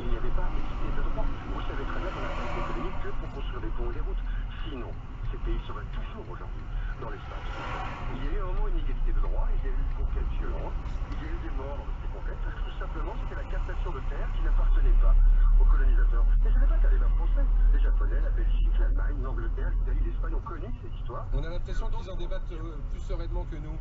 Il n'y avait pas d'égalité de droit. Vous savez très bien qu'on n'a pas été économique que pour construire des ponts et des routes. Sinon, ces pays seraient toujours aujourd'hui dans l'espace. Il y a eu un moment une égalité de droit, il y a eu des conquêtes violentes, il y a eu des morts dans ces conquêtes, parce que tout simplement c'était la captation de terres qui n'appartenait pas aux colonisateurs. Mais ce n'est pas qu'un débat français. Les Japonais, la Belgique, l'Allemagne, l'Angleterre, l'Italie, l'Espagne ont connu cette histoire. On a l'impression qu'ils en débattent plus sereinement que nous.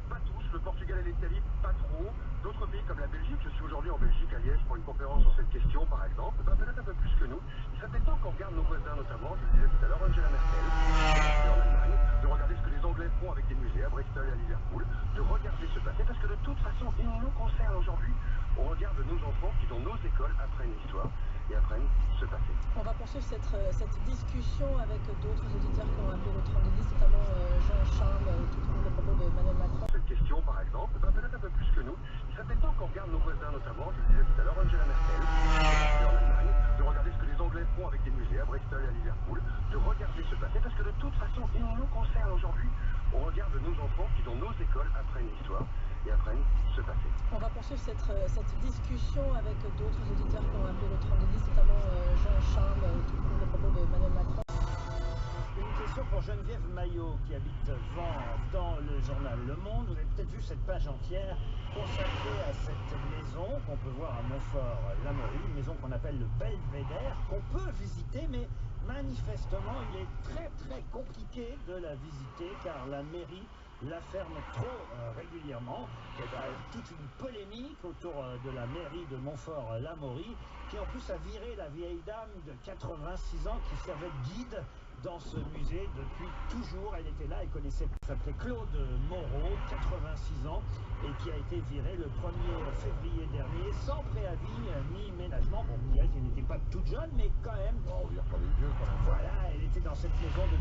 Pas tous, le Portugal et l'Italie, pas trop. D'autres pays comme la Belgique, je suis aujourd'hui en Belgique à Liège pour une conférence sur cette question par exemple, peut-être un peu plus que nous. Il serait peut-être temps qu'on regarde nos voisins notamment, je le disais tout à l'heure, Angela Merkel, et en Allemagne, de regarder ce que les Anglais font avec des musées à Bristol et à Liverpool, de regarder ce passé, parce que de toute façon, il nous concerne aujourd'hui. On regarde nos enfants qui dans nos écoles apprennent l'histoire et apprennent ce passé. On va poursuivre cette discussion avec d'autres auditeurs qui ont appelé le 3210, notamment Jean-Charles, qui trouve les propos d'Emmanuel Macron. Cette question, par exemple, peut-être un peu plus que nous. Il serait peut-être temps qu'on regarde nos voisins notamment, je le disais tout à l'heure, Angela Merkel, et en Allemagne, de regarder ce que les Anglais font avec des musées à Bristol et à Liverpool, de regarder ce passé, parce que de toute façon, il nous concerne aujourd'hui. On regarde nos enfants qui dans nos écoles apprennent l'histoire et apprennent ce passé. On va poursuivre cette discussion avec d'autres auditeurs qui ont appelé le 3210, notamment Jean-Charles, qui trouve les propos d'Emmanuel Macron. Une question pour Geneviève Maillot qui habite Vent dans le journal Le Monde. Vous avez peut-être vu cette page entière consacrée à cette maison qu'on peut voir à Montfort-l'Amaury, une maison qu'on appelle le Belvédère, qu'on peut visiter, mais manifestement il est très compliqué de la visiter car la mairie la ferme trop régulièrement. Il y a toute une polémique autour de la mairie de Montfort-l'Amaury qui en plus a viré la vieille dame de 86 ans qui servait de guide dans ce musée depuis toujours. Elle était là, elle connaissait, elle s'appelait Claude Moreau, 86 ans, et qui a été virée le 1er février dernier sans préavis ni ménagement. Bon, vous direz qu'elle n'était pas toute jeune, mais quand même. On vire pas les vieux quand même. Voilà, elle était dans cette maison de